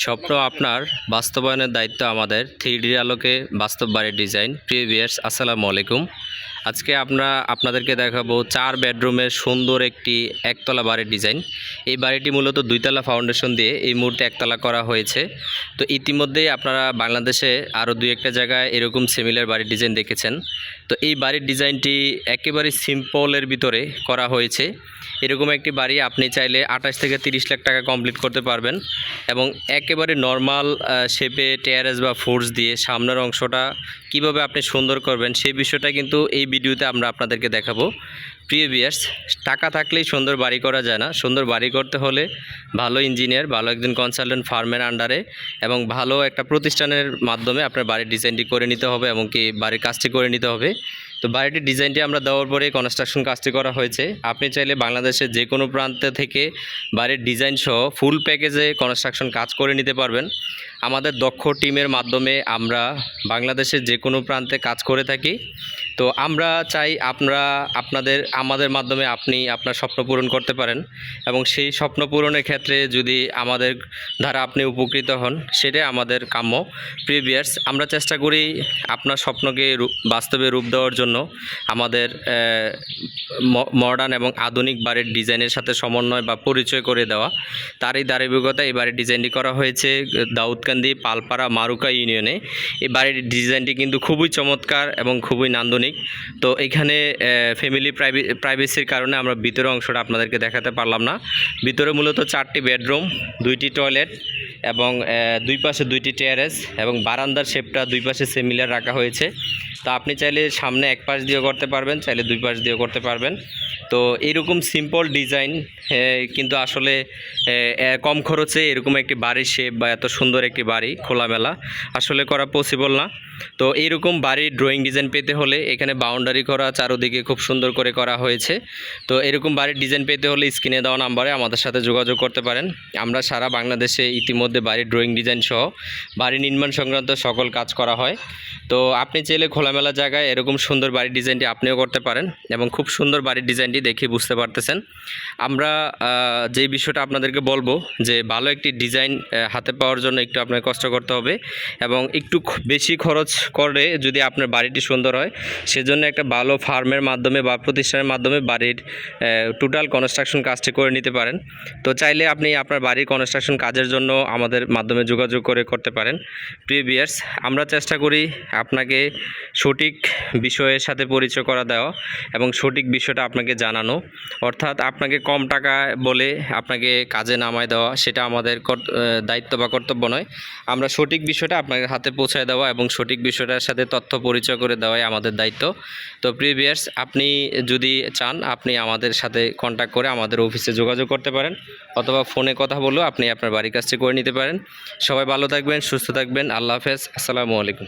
স্বপ্ন আপনার বাস্তবায়নের দায়িত্ব আমাদের। 3D আলোকে বাস্তব বাড়ির ডিজাইন। প্রিয় ভিউয়ার্স, আসসালামু আলাইকুম। আজকে আপনাদেরকে দেখাবো 4 বেডরুমের সুন্দর একটি একতলা বাড়ির ডিজাইন। এই বাড়িটি মূলত 2তলা ফাউন্ডেশন দিয়ে এই মুহূর্তে একতলা করা হয়েছে। তো ইতিমধ্যেই আপনারা বাংলাদেশে আরও 2-1টা জায়গায় এরকম সিমিলার বাড়ির ডিজাইন দেখেছেন। তো এই বাড়ির ডিজাইনটি একেবারে সিম্পলের ভিতরে করা হয়েছে। এরকম একটি বাড়ি আপনি চাইলে 28 থেকে 30 লাখ টাকা কমপ্লিট করতে পারবেন এবং একেবারে নর্মাল শেপে টেরেস বা ফোর্স দিয়ে সামনের অংশটা কিভাবে আপনি সুন্দর করবেন সেই বিষয়টা কিন্তু এই ভিডিওতে আমরা আপনাদেরকে দেখাবো। প্রিয় ভিউয়ার্স, টাকা থাকলেই সুন্দর বাড়ি করা যায় না। সুন্দর বাড়ি করতে হলে ভালো ইঞ্জিনিয়ার, ভালো একজন কনসালটেন্ট ফার্মের আন্ডারে এবং ভালো একটা প্রতিষ্ঠানের মাধ্যমে আপনার বাড়ির ডিজাইনটি করে নিতে হবে এবং কি বাড়ির কাজটি করে নিতে হবে। তো বাড়িটির ডিজাইনটি আমরা দেওয়ার পরে কনস্ট্রাকশন কাজটি করা হয়েছে। আপনি চাইলে বাংলাদেশের যে কোনো প্রান্ত থেকে বাড়ির ডিজাইন সহ ফুল প্যাকেজে কনস্ট্রাকশন কাজ করে নিতে পারবেন। আমাদের দক্ষ টিমের মাধ্যমে আমরা বাংলাদেশের যে কোনো প্রান্তে কাজ করে থাকি। তো আমরা চাই আমাদের মাধ্যমে আপনি আপনার স্বপ্ন পূরণ করতে পারেন এবং সেই স্বপ্ন পূরণের ক্ষেত্রে যদি আমাদের দ্বারা আপনি উপকৃত হন সেটাই আমাদের কাম্য। প্রিয় ভিউয়ার্স, আমরা চেষ্টা করি আপনার স্বপ্নকে বাস্তবে রূপ দেওয়ার জন্য আমাদের মডার্ন এবং আধুনিক বাড়ির ডিজাইনের সাথে সমন্বয় বা পরিচয় করে দেওয়া। তারই ধারাবাহিকতায় এই বাড়ির ডিজাইনটি করা হয়েছে দাউদকান্দি পালপাড়া মারুকা ইউনিয়নে। এই বাড়ির ডিজাইনটি কিন্তু খুবই চমৎকার এবং খুবই নান্দনিক। তো এখানে ফ্যামিলি প্রাইভেসির কারণে আমরা ভিতরের অংশটা আপনাদেরকে দেখাতে পারলাম না। ভিতরে মূলত 4টি বেডরুম, 2টি টয়লেট এবং দুই পাশে 2টি টেরেস এবং বারান্দার শেপটা দুই পাশে সিমিলার রাখা হয়েছে। তো আপনি চাইলে সামনে এক পাশ দিয়েও করতে পারবেন, চাইলে দুই পাশ দিয়েও করতে পারবেন। তো এরকম সিম্পল ডিজাইন কিন্তু আসলে কম খরচে এরকম একটি বাড়ির শেপ বা এত সুন্দর একটি বাড়ি খোলামেলা আসলে করা পসিবল না। তো এইরকম বাড়ির ড্রয়িং ডিজাইন পেতে হলে এখানে বাউন্ডারি করা, চারোদিকে খুব সুন্দর করে করা হয়েছে। তো এরকম বাড়ির ডিজাইন পেতে হলে স্ক্রিনে দেওয়া নাম্বারে আমাদের সাথে যোগাযোগ করতে পারেন। আমরা সারা বাংলাদেশে ইতিমধ্যে বাড়ির ড্রয়িং ডিজাইন সহ বাড়ি নির্মাণ সংক্রান্ত সকল কাজ করা হয়। তো আপনি চাইলে খোলামেলা জায়গায় এরকম সুন্দর বাড়ির ডিজাইনটি আপনিও করতে পারেন এবং খুব সুন্দর বাড়ির ডিজাইনটি দেখে বুঝতে পারতেছেন। আমরা যেই বিষয়টা আপনাদেরকে বলবো যে ভালো একটি ডিজাইন হাতে পাওয়ার জন্য একটু আপনাকে কষ্ট করতে হবে এবং একটু বেশি খরচ করে যদি আপনার বাড়িটি সুন্দর হয় সেজন্য একটা ভালো ফার্মের মাধ্যমে বা প্রতিষ্ঠানের মাধ্যমে বাড়ির টোটাল কনস্ট্রাকশন কাজটি করে নিতে পারেন। তো চাইলে আপনি আপনার বাড়ির কনস্ট্রাকশন কাজের জন্য আমাদের মাধ্যমে যোগাযোগ করতে পারেন। প্রিয় ভিউয়ার্স, আমরা চেষ্টা করি আপনাকে সঠিক বিষয়ের সাথে পরিচয় করা দেওয়া এবং সঠিক বিষয়টা আপনাকে জানানো, অর্থাৎ আপনাকে কম টাকা বলে আপনাকে কাজে নামায় দেওয়া সেটা আমাদের দায়িত্ব বা কর্তব্য নয়। আমরা সঠিক বিষয়টা আপনাকে হাতে পৌঁছায় দেওয়া এবং সঠিক বিষয়টার সাথে তথ্য পরিচয় করে দেওয়াই আমাদের দায়িত্ব। তো প্রিয় ভিউয়ার্স, আপনি যদি চান আপনি আমাদের সাথে কন্ট্যাক্ট করে আমাদের অফিসে যোগাযোগ করতে পারেন অথবা ফোনে কথা বলেও আপনি আপনার বাড়ির কাজটি করে নিতে পারেন। সবাই ভালো থাকবেন, সুস্থ থাকবেন। আল্লাহ হাফেজ, আসসালামু আলাইকুম।